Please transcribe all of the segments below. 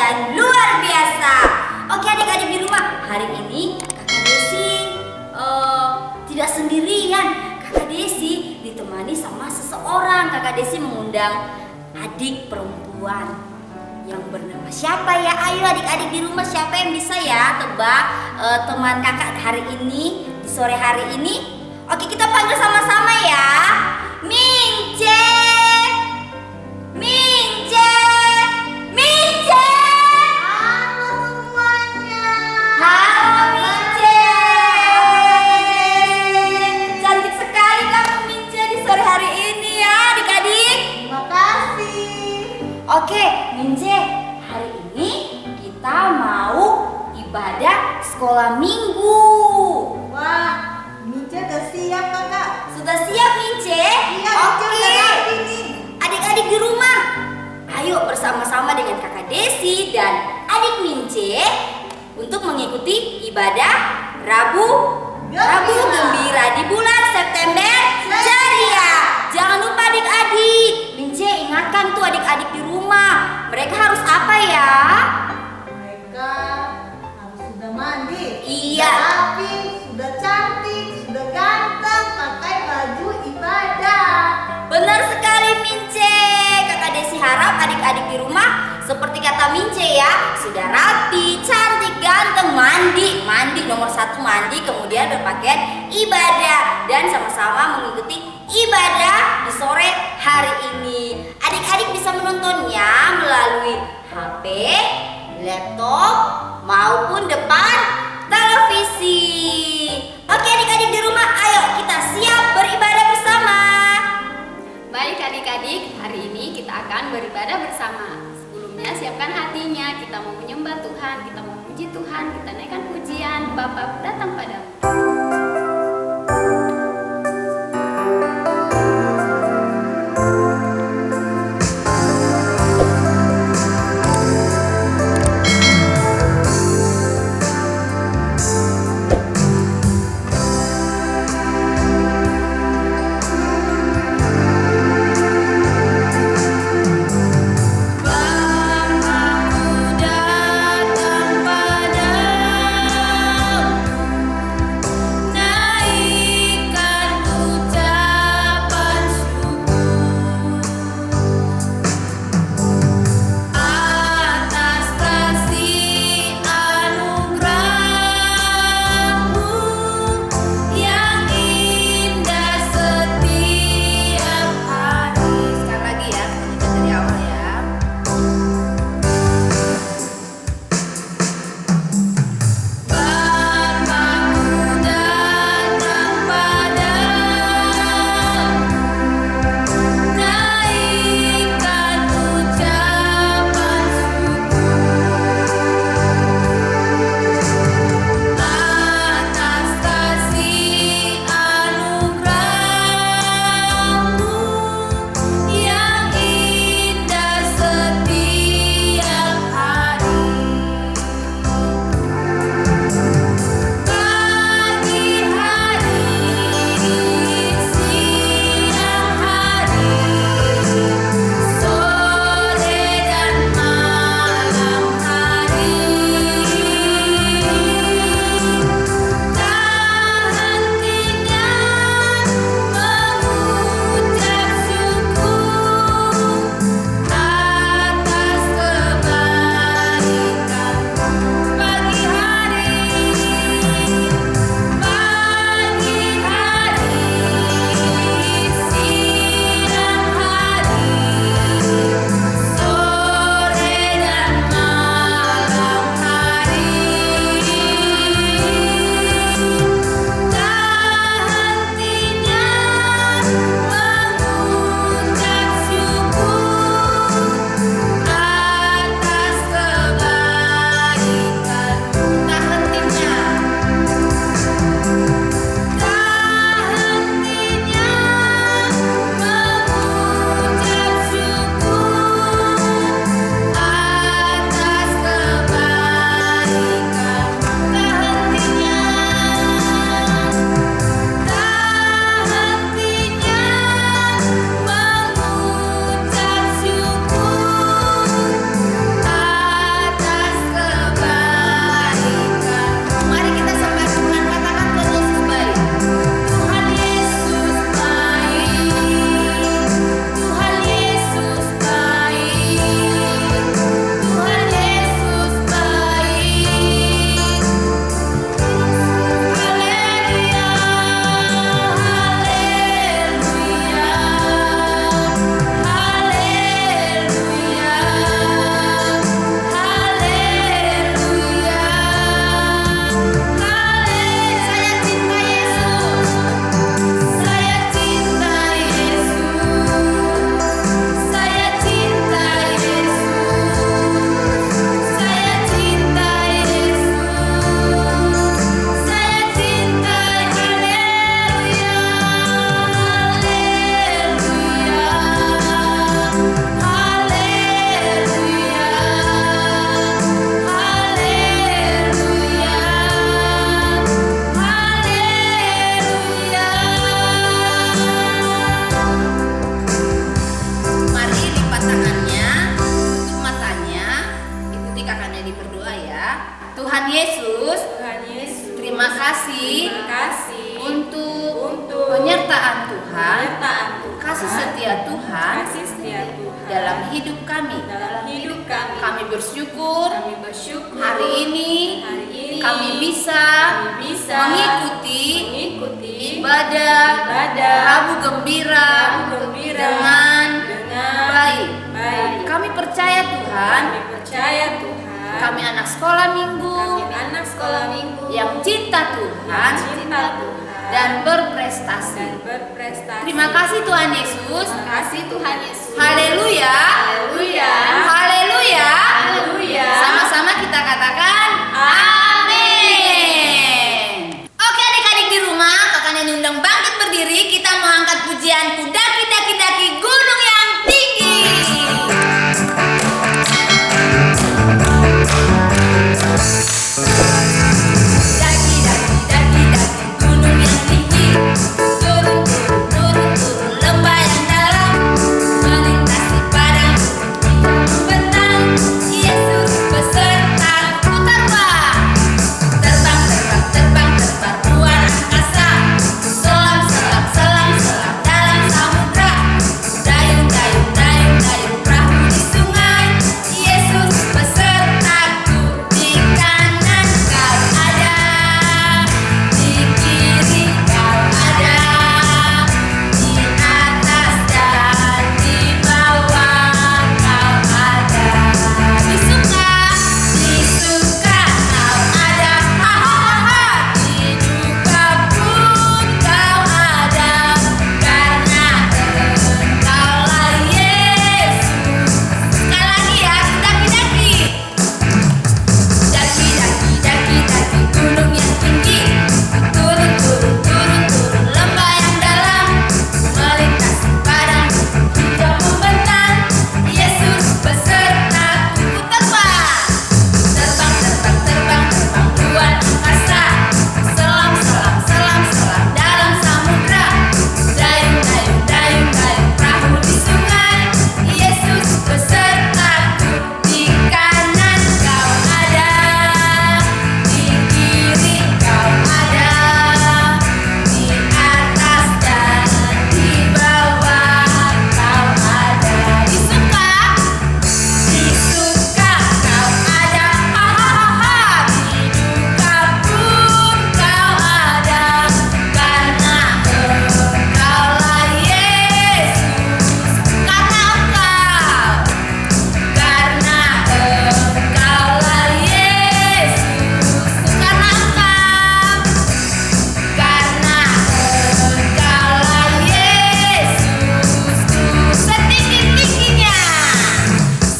dan luar biasa. Oke adik-adik di rumah, hari ini Kakak Desi tidak sendirian. Kakak Desi ditemani sama seseorang. Kakak Desi mengundang adik perempuan yang bernama siapa ya? Ayo adik-adik di rumah, siapa yang bisa ya tebak teman kakak hari ini, di sore hari ini? Oke, kita panggil sama-sama ya. Mince, Mince, Mince. Halo semuanya. Halo Mince. Cantik sekali kamu Mince di sore hari ini ya adik-adik. Terima kasih. Oke, Mince, hari ini kita mau ibadah sekolah minggu. Wah, Mince udah siap kakak. Sudah siap, Mince? Iya, Oke. Mince udah rapi nih. Adik-adik di rumah, ayo bersama-sama dengan kakak Desi dan adik Mince untuk mengikuti ibadah Rabu Gembira di bulan September ceria. Jangan lupa adik-adik. Mince ingatkan tuh adik-adik di rumah, mereka harus apa ya? Mereka harus sudah mandi. Iya. Sudah rapi, sudah cantik, sudah ganteng, pakai baju ibadah. Benar sekali Mince. Kakak Desi harap adik-adik di rumah seperti kata Mince ya, sudah rapi, cantik, ganteng, mandi nomor 1 mandi, kemudian berpakaian ibadah dan sama-sama mengikuti ibadah di sore hari ini. Adik-adik bisa menontonnya melalui HP, laptop maupun depan televisi. Oke adik-adik di rumah, ayo kita siap beribadah bersama. Baik adik-adik, hari ini kita akan beribadah bersama. Sebelumnya siapkan hatinya, kita mau menyembah Tuhan, kita mau memuji Tuhan, kita naikkan pujian, Bapa datang padamu. Bapakku datang padamu. dalam hidup kami. Kami bersyukur hari ini kami bisa mengikuti ibadah Rabu Gembira dengan baik. Kami percaya Tuhan, kami anak sekolah minggu yang cinta Tuhan dan berprestasi. Terima kasih Tuhan Yesus. Haleluya. Haleluya. Sama-sama kita katakan amin. Oke adik-adik di rumah, kakaknya diundang bangkit berdiri. Kita mau angkat pujianku daki gunung yang tinggi. Daki gunung yang tinggi. Turun lembah yang dalam. Melintasi padang membentang. Yesus besertaku terbang. Terbang luar angkasa. Selam dalam samudra. Dayung perahu di sungai. Yesus besertaku. Di kanan kau ada, di kiri kau ada, di atas dan di bawah kau ada. Di suka kau ada, hahaha. Di duka pun kau ada, karena Engkaulah Yesus. Sekali lagi ya, daki gunung yang tinggi. Turun lembah yang dalam. Melintasi padang hijau membentang. Yesus besertaku terbang. Terbang luar angkasa. Selam dalam samudra. Dayung perahu di sungai. Yesus besertaku. Di kanan kau ada, di kiri kau ada, di atas dan di bawah kau ada. Di suka kau ada, hahaha. Di duka pun kau ada, karena Engkaulah Yesus. Karena Engkaulah Yesus. Engkaulah Yesus.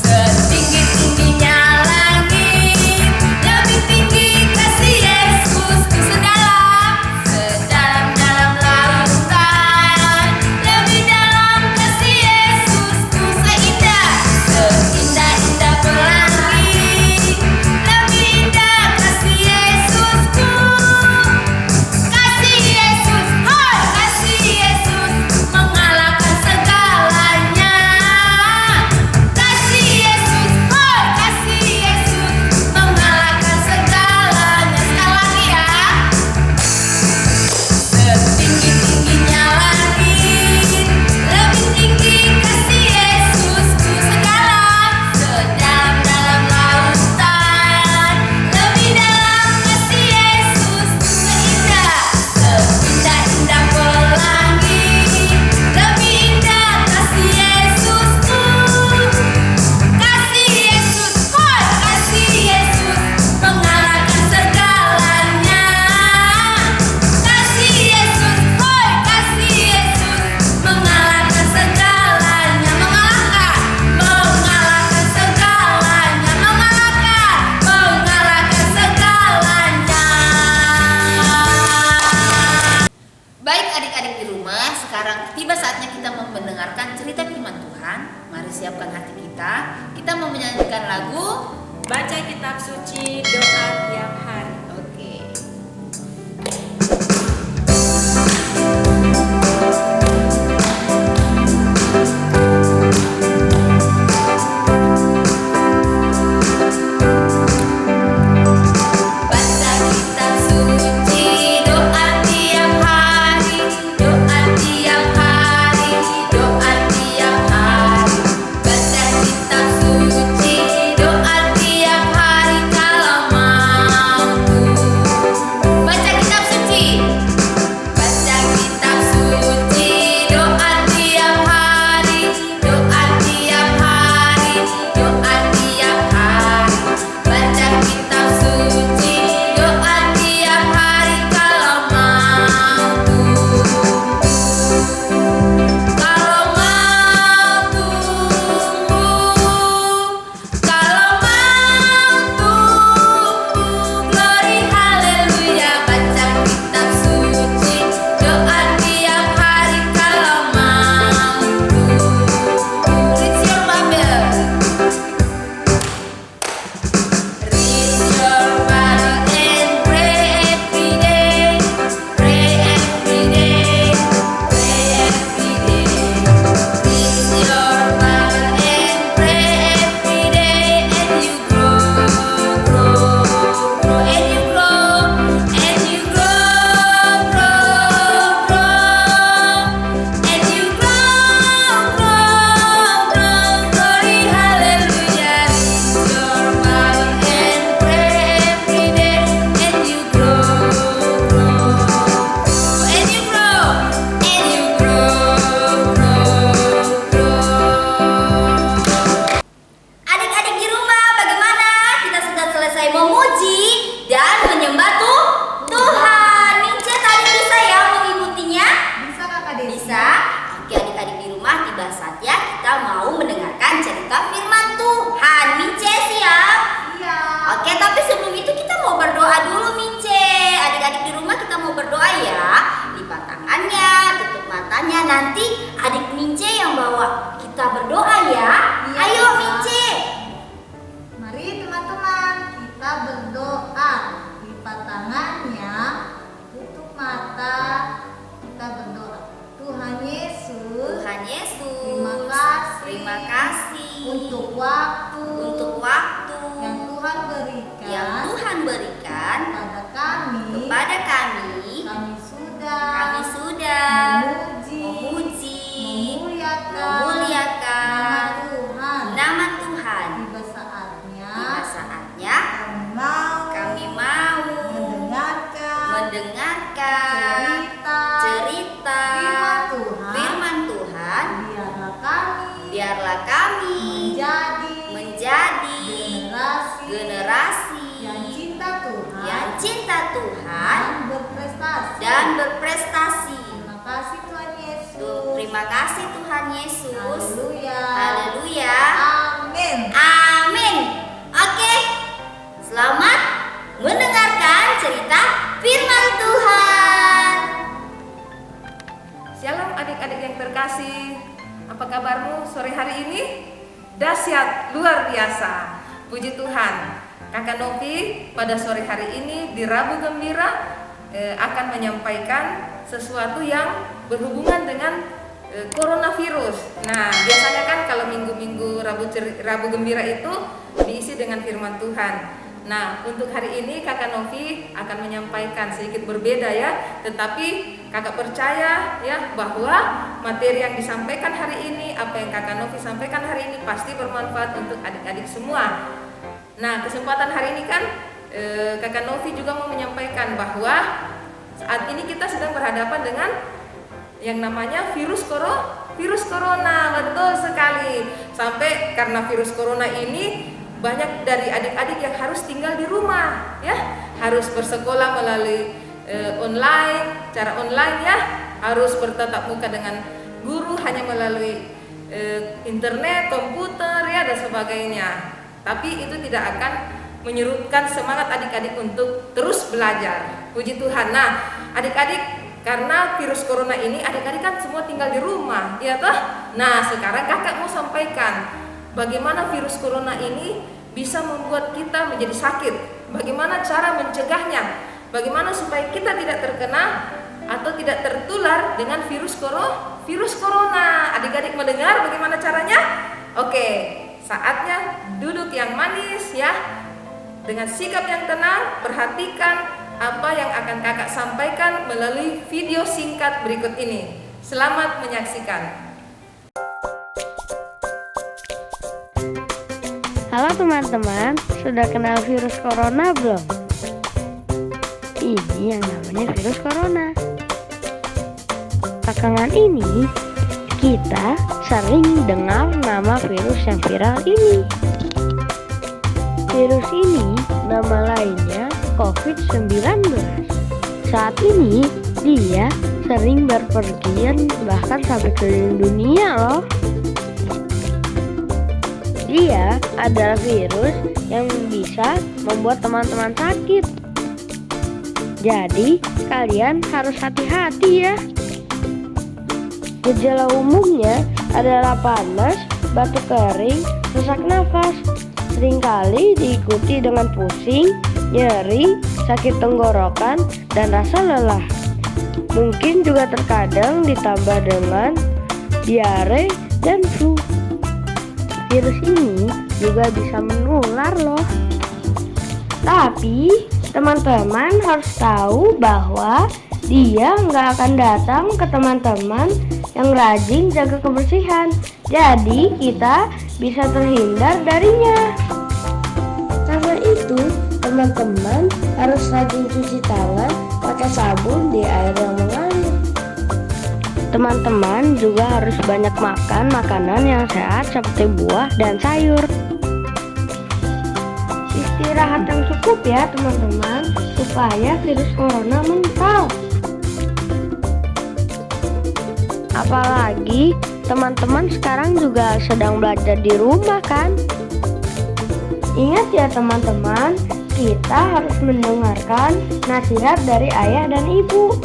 Setinggi-tingginya langit, lebih tinggi kasih Yesusku. Sedalam lautan, lebih dalam kasih Yesusku. Seindah pelangi, lebih indah kasih Yesusku. Kasih Yesus, kasih Yesus mengalahkan segalanya. Kasih Yesus, kasih Yesus mengalahkan segalanya. Sekali lagi ya. Setinggi-tingginya langit, lebih tinggi kasih Yesusku. Sedalam lautan, lebih dalam kasih Yesusku. Seindah pelangi, lebih indah kasih Yesusku. Kasih Yesus, kasih Yesus mengalahkan segalanya. Kasih Yesus, kasih Yesus mengalahkan segalanya. Mengalahkan segalanya. Baik adik-adik di rumah, sekarang tiba saatnya kita mendengarkan cerita firman Tuhan. Mari siapkan hati kita. Kita mau menyanyikan lagu. Baca kitab suci, doa tiap hari. Oke. Baca kitab suci, doa tiap hari, doa tiap hari, doa tiap hari. mau mendengarkan cerita firman Tuhan. Mince siap? Iya. Oke, tapi sebelum itu kita mau berdoa dulu, Mince. Adik-adik di rumah kita mau berdoa ya. Lipat tangannya, tutup matanya. Nanti adik Mince yang bawa kita berdoa ya. Iya, Ayo Kak. Mince. Mari teman-teman kita berdoa. Lipat tangannya, tutup mata, kita berdoa. Tuhan Yesus, Tuhan Yesus, terima kasih untuk waktu waktu yang Tuhan berikan kepada kami kami sudah memuji, memuliakan nama Tuhan. Tiba saatnya Tiba saatnya kami mau kami mau mendengarkan cerita firman Tuhan. Biarlah kami menjadi generasi yang cinta Tuhan dan berprestasi. Terima kasih Tuhan Yesus. Haleluya. Amin. Amin. Oke, selamat mendengarkan cerita firman Tuhan. Shalom adik-adik yang terkasih. Apa kabarmu sore hari ini? Dahsyat, luar biasa. Puji Tuhan. Kakak Novi pada sore hari ini di Rabu Gembira akan menyampaikan sesuatu yang berhubungan dengan coronavirus. Nah, biasanya kan kalau minggu-minggu Rabu Gembira itu diisi dengan firman Tuhan. Nah, untuk hari ini Kakak Novi akan menyampaikan sedikit berbeda ya, tetapi Kakak percaya ya bahwa materi yang disampaikan hari ini, apa yang Kakak Novi sampaikan hari ini pasti bermanfaat untuk adik-adik semua. Nah, kesempatan hari ini kan Kakak Novi juga mau menyampaikan bahwa saat ini kita sedang berhadapan dengan yang namanya virus corona. Betul sekali. Sampai karena virus corona ini banyak dari adik-adik yang harus tinggal di rumah ya, harus bersekolah melalui cara online ya, harus bertatap muka dengan guru hanya melalui internet, komputer ya dan sebagainya. Tapi itu tidak akan menyurutkan semangat adik-adik untuk terus belajar. Puji Tuhan. Nah, adik-adik, karena virus corona ini adik-adik kan semua tinggal di rumah, ya toh? Nah, sekarang kakak mau sampaikan bagaimana virus corona ini bisa membuat kita menjadi sakit. Bagaimana cara mencegahnya? Bagaimana supaya kita tidak terkena atau tidak tertular dengan virus corona. Adik-adik mendengar bagaimana caranya? Oke, saatnya duduk yang manis ya. Dengan sikap yang tenang, perhatikan apa yang akan kakak sampaikan melalui video singkat berikut ini. Selamat menyaksikan. Halo teman-teman, sudah kenal virus corona belum? Ini yang namanya virus corona. Belakangan ini, kita sering dengar nama virus yang viral ini. Virus ini nama lainnya COVID-19. Saat ini, dia sering berpergian bahkan sampai keliling dunia loh. Dia adalah virus yang bisa membuat teman-teman sakit. Jadi, kalian harus hati-hati ya. Gejala umumnya adalah panas, batuk kering, sesak nafas. Seringkali diikuti dengan pusing, nyeri, sakit tenggorokan, dan rasa lelah. Mungkin juga terkadang ditambah dengan diare dan flu. Virus ini juga bisa menular loh. Tapi teman-teman harus tahu bahwa dia nggak akan datang ke teman-teman yang rajin jaga kebersihan. Jadi kita bisa terhindar darinya. Karena itu teman-teman harus rajin cuci tangan pakai sabun di air yang mengalir. Teman-teman juga harus banyak makan makanan yang sehat seperti buah dan sayur. Istirahat yang cukup ya teman-teman, supaya virus corona mental. Apalagi teman-teman sekarang juga sedang belajar di rumah kan? Ingat ya teman-teman, kita harus mendengarkan nasihat dari ayah dan ibu.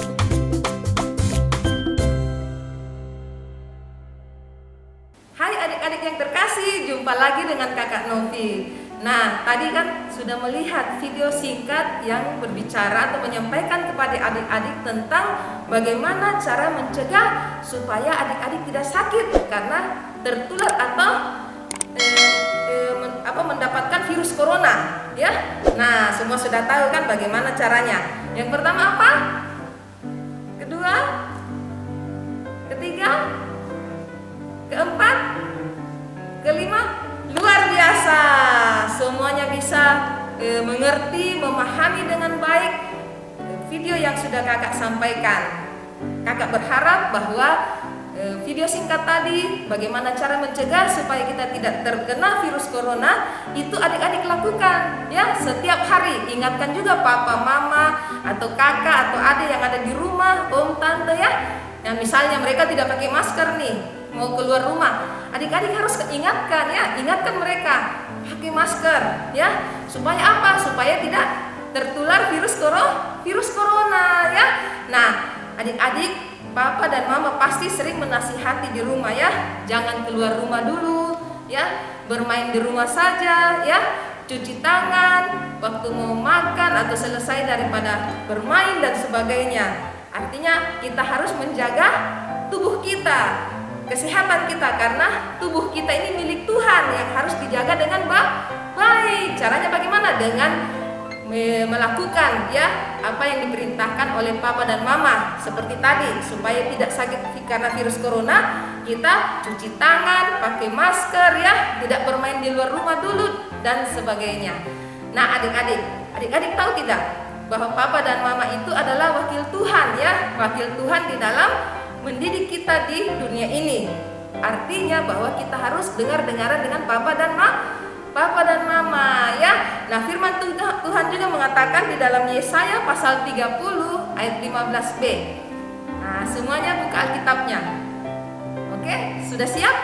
Hai adik-adik yang terkasih, jumpa lagi dengan Kakak Novi. Nah, tadi kan sudah melihat video singkat yang berbicara atau menyampaikan kepada adik-adik tentang bagaimana cara mencegah supaya adik-adik tidak sakit karena tertular atau mendapatkan virus corona, ya. Nah, semua sudah tahu kan bagaimana caranya. Yang pertama apa? Kedua? Ketiga? Keempat? Kelima? Luar biasa. Semuanya bisa mengerti, memahami dengan baik video yang sudah kakak sampaikan. Kakak berharap bahwa video singkat tadi bagaimana cara mencegah supaya kita tidak terkena virus corona itu adik-adik lakukan ya setiap hari. Ingatkan juga papa, mama atau kakak atau adik yang ada di rumah, om, tante ya. Yang misalnya mereka tidak pakai masker nih, mau keluar rumah, adik-adik harus ingatkan ya, ingatkan mereka pakai masker ya. Supaya apa? Supaya tidak tertular virus corona ya. Nah, adik-adik, papa dan mama pasti sering menasihati di rumah ya, jangan keluar rumah dulu ya, bermain di rumah saja ya, cuci tangan waktu mau makan atau selesai daripada bermain dan sebagainya. Artinya kita harus menjaga tubuh kita, kesehatan kita, karena tubuh kita ini milik Tuhan yang harus dijaga dengan baik. Caranya bagaimana? Dengan melakukan ya apa yang diperintahkan oleh papa dan mama seperti tadi, supaya tidak sakit karena virus corona. Kita cuci tangan, pakai masker ya, tidak bermain di luar rumah dulu dan sebagainya. Nah, adik-adik tahu tidak bahwa papa dan mama itu adalah wakil Tuhan ya, wakil Tuhan di dalam mendidik kita di dunia ini. Artinya bahwa kita harus dengar-dengaran dengan papa dan mama ya. Nah, firman Tuhan juga mengatakan di dalam Yesaya pasal 30 ayat 15b. Nah, semuanya buka Alkitabnya. Oke, sudah siap?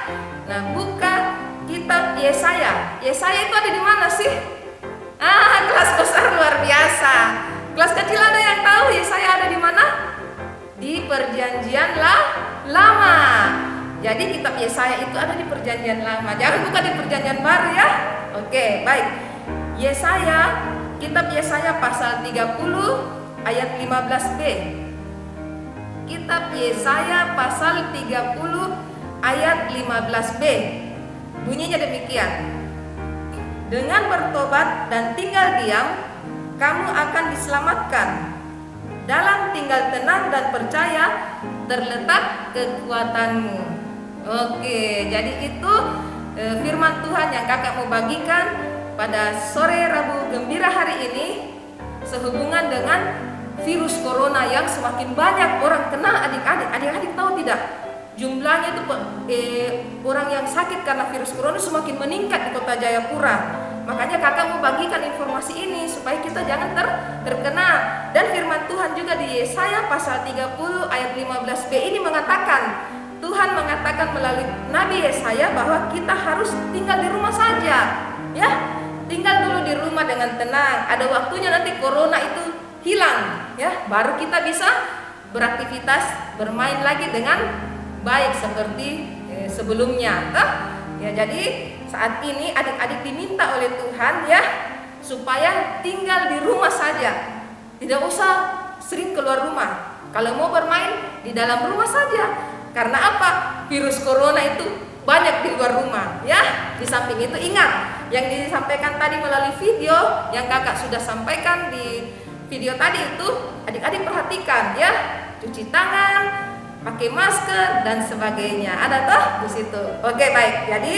Nah, buka kitab Yesaya. Yesaya itu ada di mana sih? Kelas besar luar biasa. Kelas kecil ada yang tahu Yesaya ada di mana? Di Perjanjian Lama. Jadi kitab Yesaya itu ada di Perjanjian Lama. Jangan buka di Perjanjian Baru ya. Oke, baik. Yesaya, kitab Yesaya pasal 30 ayat 15b. Kitab Yesaya pasal 30 ayat 15b. Bunyinya demikian. Dengan bertobat dan tinggal diam, kamu akan diselamatkan. Dalam tinggal tenang dan percaya terletak kekuatanmu. Oke, jadi itu firman Tuhan yang kakak mau bagikan pada sore Rabu Gembira hari ini sehubungan dengan virus corona yang semakin banyak orang kena. Adik-adik tahu tidak? Jumlahnya itu orang yang sakit karena virus corona semakin meningkat di kota Jayapura. Makanya kakak mau bagikan informasi ini supaya kita jangan terkena. Dan firman Tuhan juga di Yesaya pasal 30 ayat 15b ini mengatakan, Tuhan mengatakan melalui Nabi Yesaya bahwa kita harus tinggal di rumah saja ya. Tinggal dulu di rumah dengan tenang. Ada waktunya nanti corona itu hilang ya, baru kita bisa beraktivitas, bermain lagi dengan baik seperti sebelumnya. Ya, jadi saat ini adik-adik diminta oleh Tuhan ya supaya tinggal di rumah saja, tidak usah sering keluar rumah. Kalau mau bermain di dalam rumah saja. Karena apa? Virus corona itu banyak di luar rumah ya. Di samping itu ingat yang disampaikan tadi melalui video yang kakak sudah sampaikan di video tadi itu, adik-adik perhatikan ya, cuci tangan, pakai masker dan sebagainya. Ada toh di situ. Oke, baik. Jadi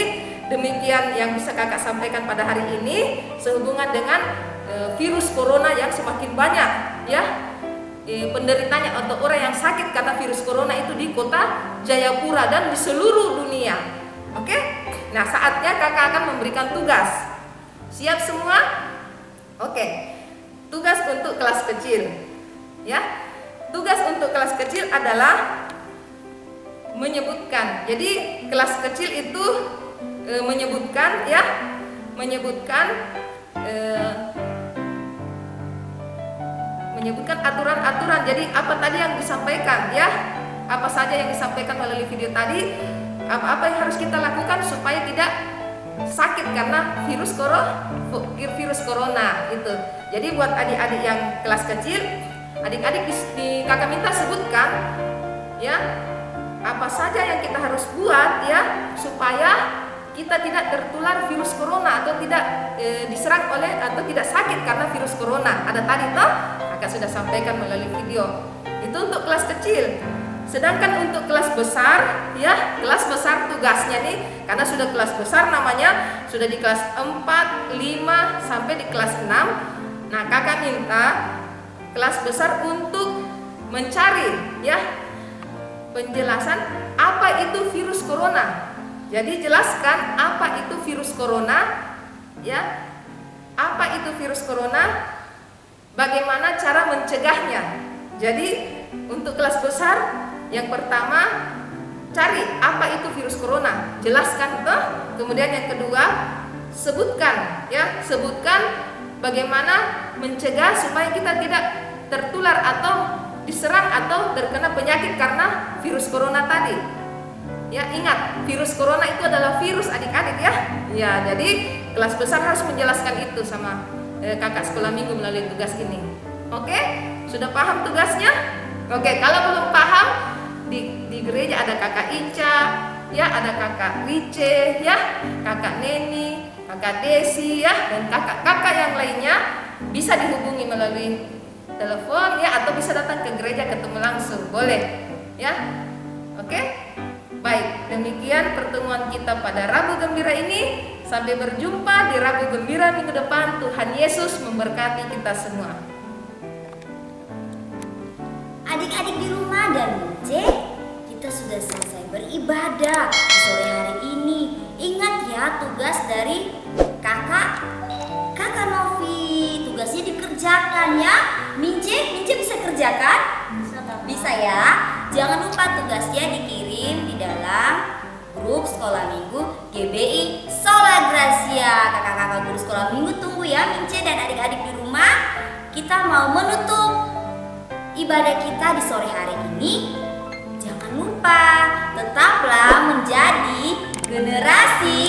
demikian yang bisa kakak sampaikan pada hari ini sehubungan dengan virus corona yang semakin banyak ya. Penderitanya atau orang yang sakit karena virus corona itu di kota Jayapura dan di seluruh dunia. Oke? Nah, saatnya kakak akan memberikan tugas. Siap semua? Oke. Tugas untuk kelas kecil. Ya. Tugas untuk kelas kecil adalah menyebutkan. Jadi kelas kecil itu menyebutkan ya, menyebutkan aturan-aturan. Jadi apa tadi yang disampaikan ya? Apa saja yang disampaikan melalui video tadi? Apa yang harus kita lakukan supaya tidak sakit karena virus corona itu. Jadi buat adik-adik yang kelas kecil, adik-adik di kakak minta sebutkan ya, apa saja yang kita harus buat ya supaya kita tidak tertular virus corona atau tidak diserang oleh atau tidak sakit karena virus corona. Ada tadi toh kakak sudah sampaikan melalui video. Itu untuk kelas kecil. Sedangkan untuk kelas besar ya, kelas besar tugasnya nih karena sudah kelas besar namanya sudah di kelas 4, 5 sampai di kelas 6. Nah, kakak minta kelas besar untuk mencari ya penjelasan apa itu virus corona. Jadi jelaskan apa itu virus corona ya. Apa itu virus corona? Bagaimana cara mencegahnya? Jadi untuk kelas besar yang pertama cari apa itu virus corona, jelaskan toh. Kemudian yang kedua sebutkan ya, sebutkan bagaimana mencegah supaya kita tidak tertular atau diserang atau terkena penyakit karena virus corona tadi. Ya, ingat, virus corona itu adalah virus adik-adik ya. Ya, jadi kelas besar harus menjelaskan itu sama kakak sekolah minggu melalui tugas ini. Oke? Sudah paham tugasnya? Oke, kalau belum paham di gereja ada kakak Ica, ya, ada kakak Wice, ya, kakak Neni, kakak Desi, ya, dan kakak-kakak yang lainnya bisa dihubungi melalui telepon, ya, atau bisa datang ke gereja ketemu langsung, boleh, ya, oke, baik, demikian pertemuan kita pada Rabu Gembira ini. Sampai berjumpa di Rabu Gembira minggu depan. Tuhan Yesus memberkati kita semua. Adik-adik di rumah dan Mince, kita sudah selesai beribadah di sore hari ini. Ingat ya tugas dari kakak Novi, tugasnya dikerjakan ya. Mince bisa kerjakan? Bisa ya. Jangan lupa tugasnya dikirim di dalam grup sekolah minggu GBI Sola Gracia. Kakak-kakak guru sekolah minggu tunggu ya Mince dan adik-adik di rumah. Kita mau menutup ibadah kita di sore hari ini. Jangan lupa tetaplah menjadi generasi